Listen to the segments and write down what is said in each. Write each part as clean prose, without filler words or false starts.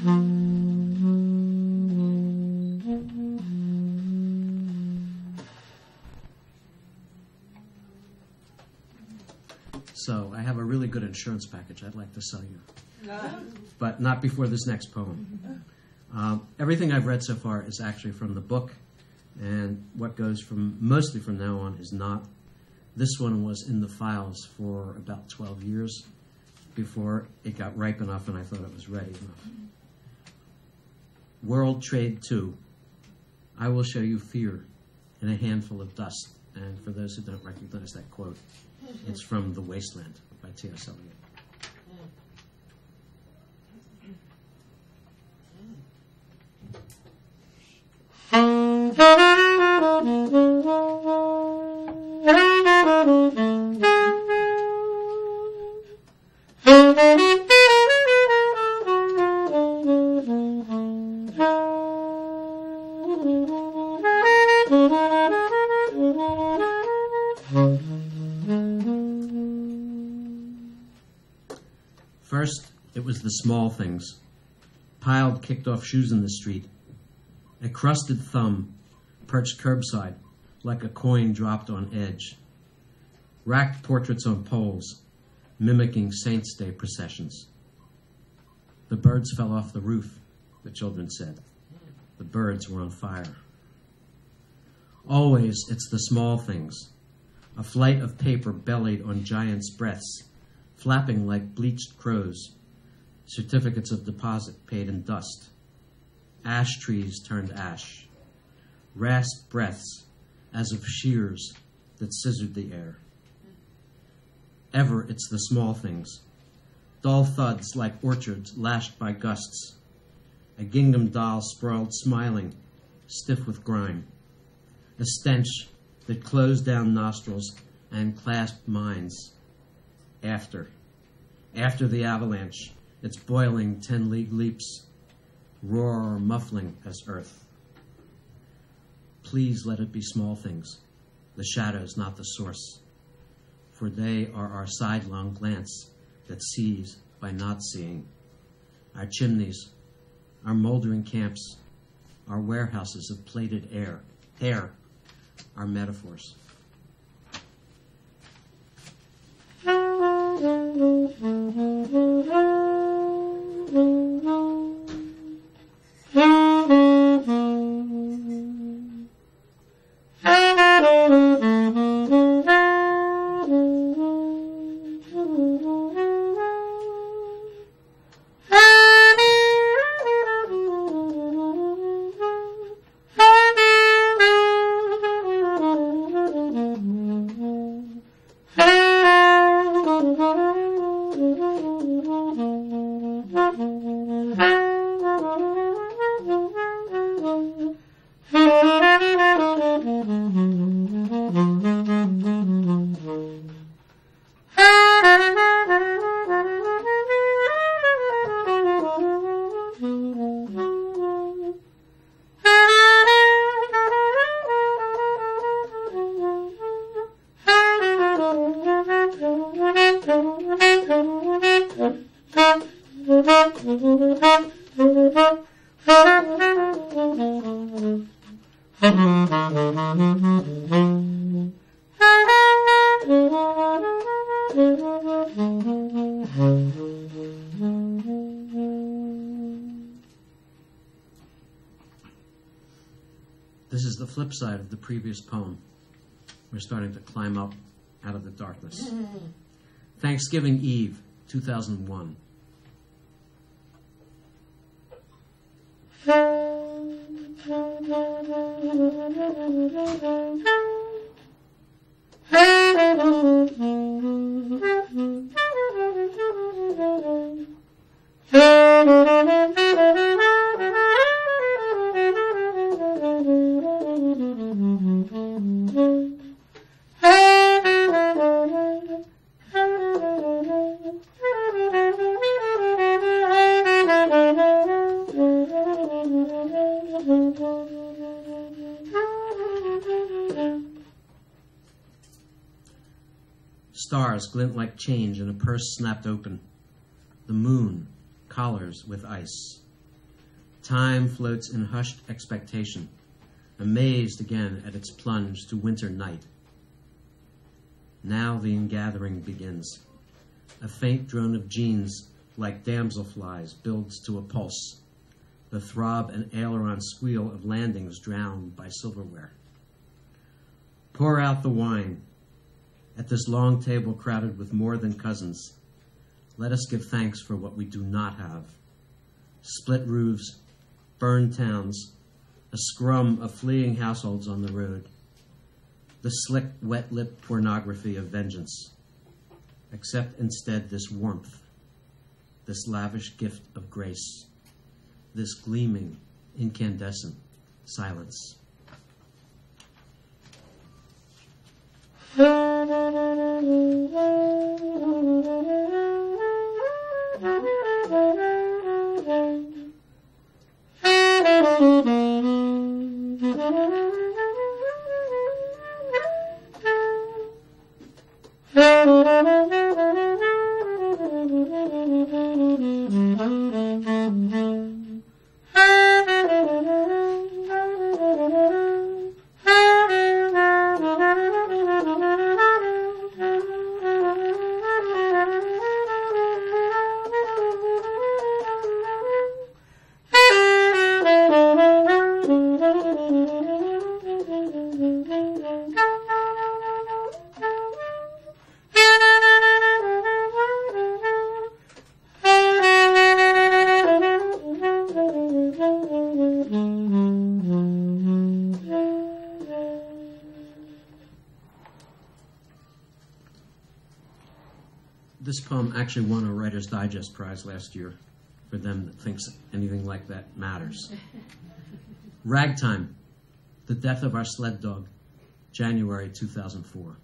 So I have a really good insurance package I'd like to sell you, but not before this next poem. Everything I've read so far is actually from the book, and what goes from mostly from now on is not. This one was in the files for about 12 years before it got ripe enough and I thought it was ready enough. World Trade 2. I will show you fear in a handful of dust. And for those who don't recognize that quote, it's from The Wasteland by T.S. Eliot. First, it was the small things. Piled, kicked-off shoes in the street. A crusted thumb perched curbside like a coin dropped on edge. Racked portraits on poles, mimicking Saints' Day processions. The birds fell off the roof, the children said. The birds were on fire. Always, it's the small things. A flight of paper bellied on giants' breaths, flapping like bleached crows, certificates of deposit paid in dust, ash trees turned ash, rasped breaths as of shears that scissored the air. Ever it's the small things, dull thuds like orchards lashed by gusts, a gingham doll sprawled smiling, stiff with grime, a stench that closed down nostrils and clasped minds. After the avalanche, its boiling 10-league leaps, roar muffling as earth. Please let it be small things, the shadows, not the source, for they are our sidelong glance that sees by not seeing. Our chimneys, our moldering camps, our warehouses of plated hair, our metaphors. This is the flip side of the previous poem. We're starting to climb up out of the darkness. Thanksgiving Eve, 2001. Stars glint like change in a purse snapped open. The moon, collars with ice. Time floats in hushed expectation, amazed again at its plunge to winter night. Now the ingathering begins. A faint drone of jeans, like damselflies, builds to a pulse. The throb and aileron squeal of landings drowned by silverware. Pour out the wine. At this long table crowded with more than cousins, let us give thanks for what we do not have. Split roofs, burned towns, a scrum of fleeing households on the road, the slick, wet-lipped pornography of vengeance. Accept instead this warmth, this lavish gift of grace, this gleaming, incandescent silence. This poem actually won a Writer's Digest prize last year for them that thinks anything like that matters. Ragtime, The Death of Our Sled Dog, January 2004.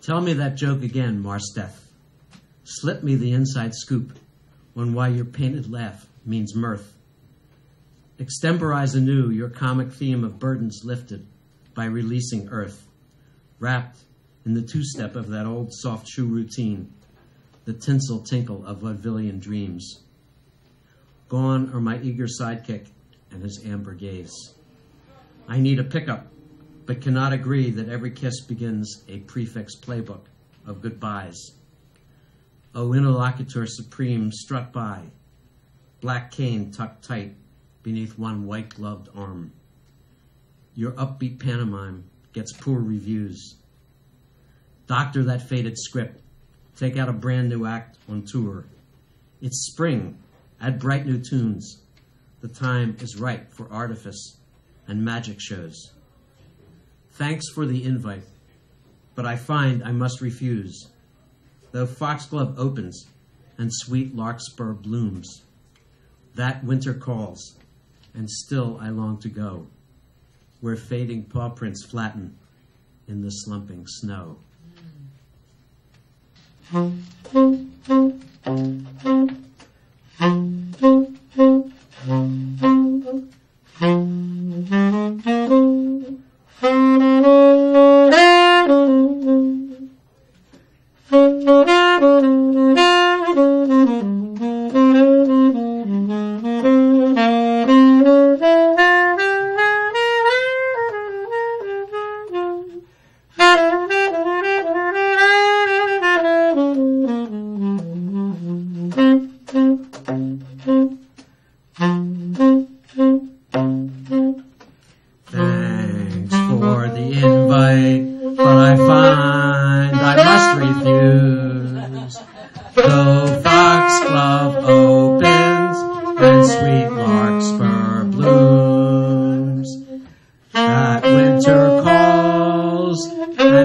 Tell me that joke again, Marsteth. Slip me the inside scoop on why your painted laugh means mirth. Extemporize anew your comic theme of burdens lifted by releasing earth, wrapped in the two-step of that old soft shoe routine, the tinsel tinkle of vaudevillian dreams. Gone are my eager sidekick and his amber gaze. I need a pickup, but cannot agree that every kiss begins a prefix playbook of goodbyes. O interlocutor supreme, strut by, black cane tucked tight beneath one white-gloved arm. Your upbeat pantomime gets poor reviews. Doctor that faded script. Take out a brand new act on tour. It's spring. Add bright new tunes. The time is right for artifice and magic shows. Thanks for the invite, but I find I must refuse. Though foxglove opens and sweet larkspur blooms, that winter calls, and still I long to go, where fading paw prints flatten in the slumping snow.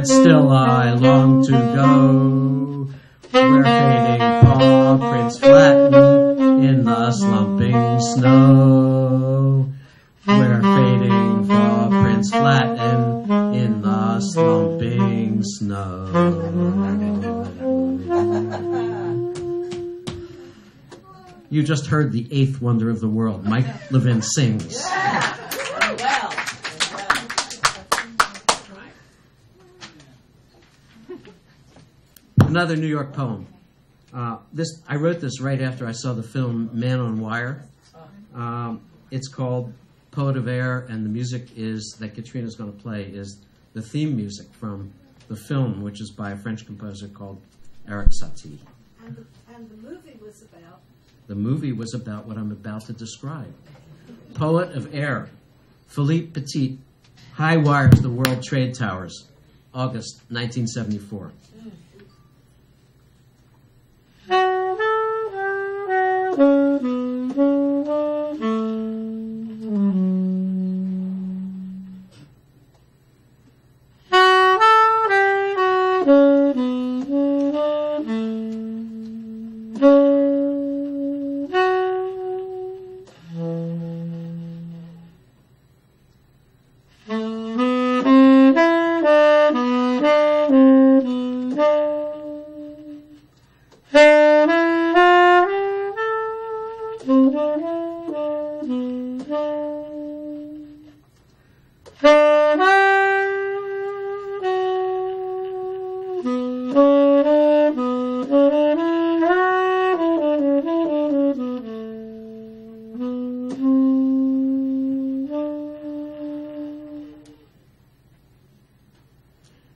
but still I long to go where fading paw prints flatten in the slumping snow. Where fading paw prints flatten in the slumping snow. You just heard the eighth wonder of the world. Mike Levin sings. Well. Another New York poem. I wrote this right after I saw the film Man on Wire. It's called Poet of Air, and the music that Katrine is going to play is the theme music from the film, which is by a French composer called Eric Satie. And the movie was about? The movie was about what I'm about to describe. Poet of Air, Philippe Petit, High Wire to the World Trade Towers, August 1974.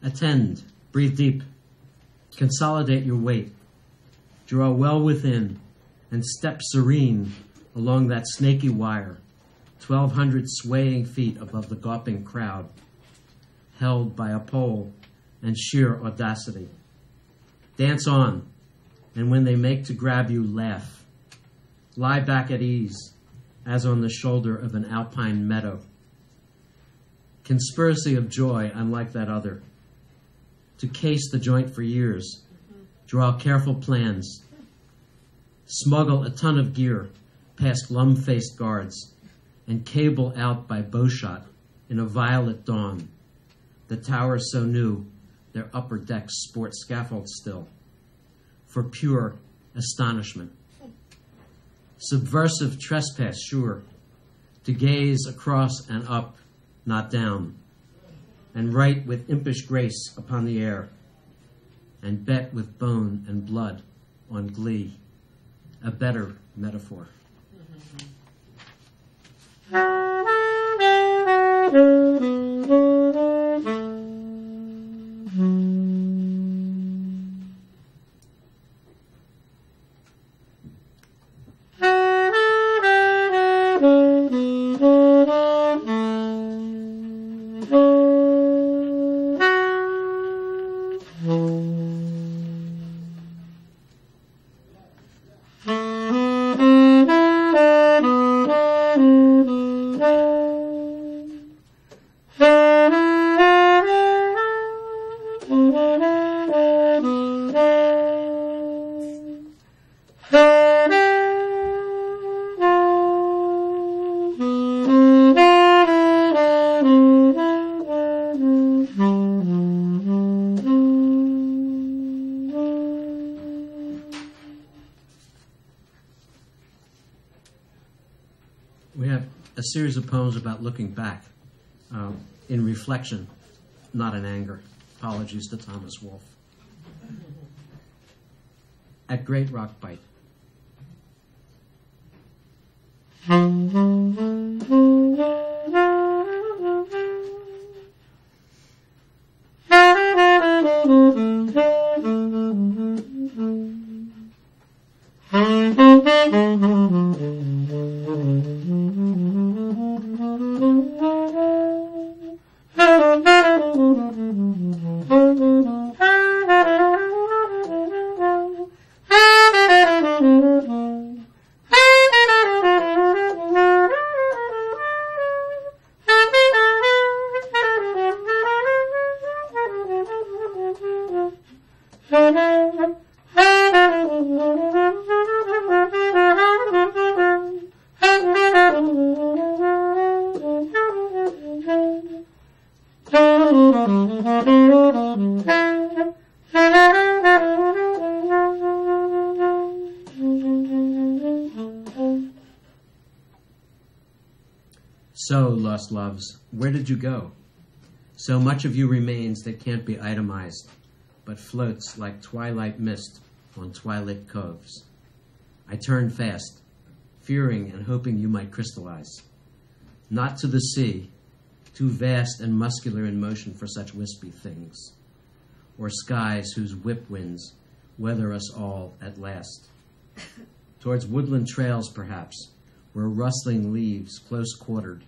Attend, breathe deep, consolidate your weight, draw well within, and step serene along that snaky wire, 1,200 swaying feet above the gawping crowd, held by a pole and sheer audacity. Dance on, and when they make to grab you, laugh. Lie back at ease, as on the shoulder of an alpine meadow. Conspiracy of joy unlike that other. To case the joint for years, draw careful plans, smuggle a ton of gear past glum-faced guards, and cable out by bowshot in a violet dawn. The towers so new, their upper decks sport scaffolds still, for pure astonishment. Subversive trespass, sure, to gaze across and up, not down, and write with impish grace upon the air, and bet with bone and blood on glee, a better metaphor. We have a series of poems about looking back in reflection, not in anger. Apologies to Thomas Wolfe. At Great Rock Bight. lost loves, where did you go? So much of you remains that can't be itemized, but floats like twilight mist on twilit coves. I turned fast, fearing and hoping you might crystallize. Not to the sea, too vast and muscular in motion for such wispy things, or skies whose whip winds weather us all at last. Towards woodland trails, perhaps, where rustling leaves, close-quartered,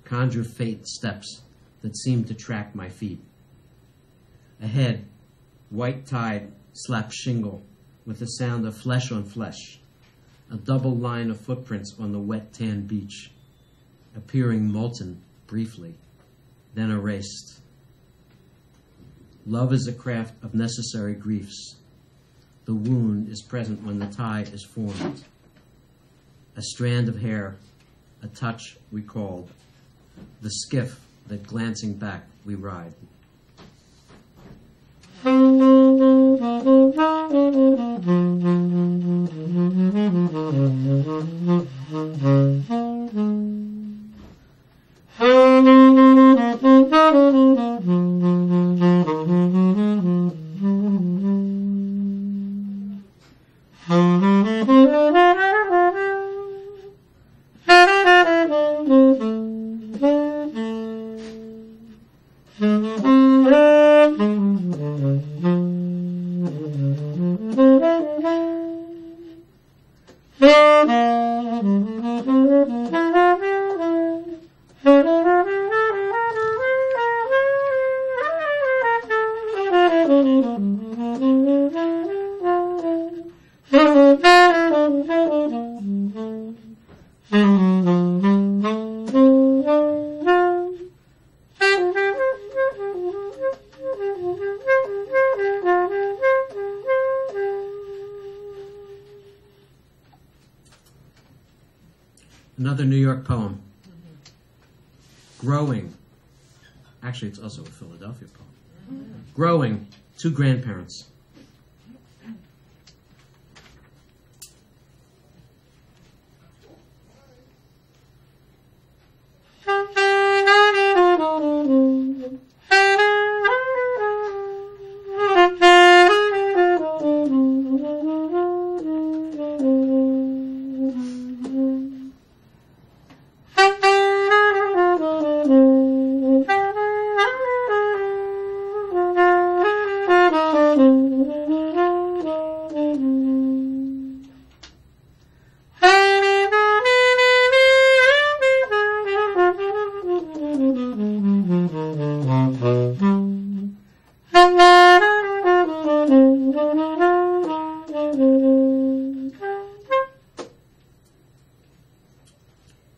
conjure faint steps that seem to track my feet. Ahead, white tide slaps shingle with the sound of flesh on flesh, a double line of footprints on the wet tan beach, appearing molten briefly, then erased. Love is a craft of necessary griefs. The wound is present when the tie is formed. A strand of hair, a touch recalled, the skiff that glancing back we ride. Another New York poem. Growing. Actually, it's also a Philadelphia poem. Growing. Two grandparents.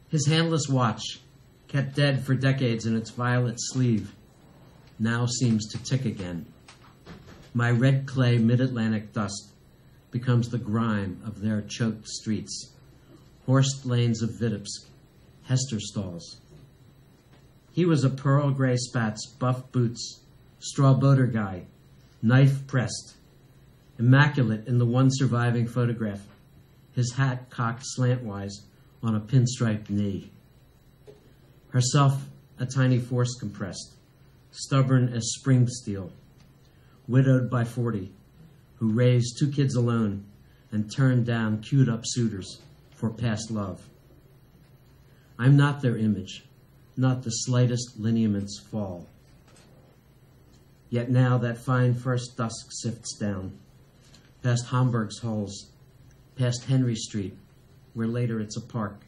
His handless watch, kept dead for decades in its violet sleeve, now seems to tick again. My red clay mid-Atlantic dust becomes the grime of their choked streets, horsed lanes of Vitebsk, Hester stalls. He was a pearl gray spats, buff boots, straw boater guy, knife pressed, immaculate in the one surviving photograph, his hat cocked slantwise on a pinstriped knee. Herself a tiny force compressed, stubborn as spring steel, widowed by 40, who raised 2 kids alone and turned down queued-up suitors for past love. I'm not their image, not the slightest lineaments fall. Yet now that fine first dusk sifts down, past Hamburg's holes, past Henry Street, where later it's a park,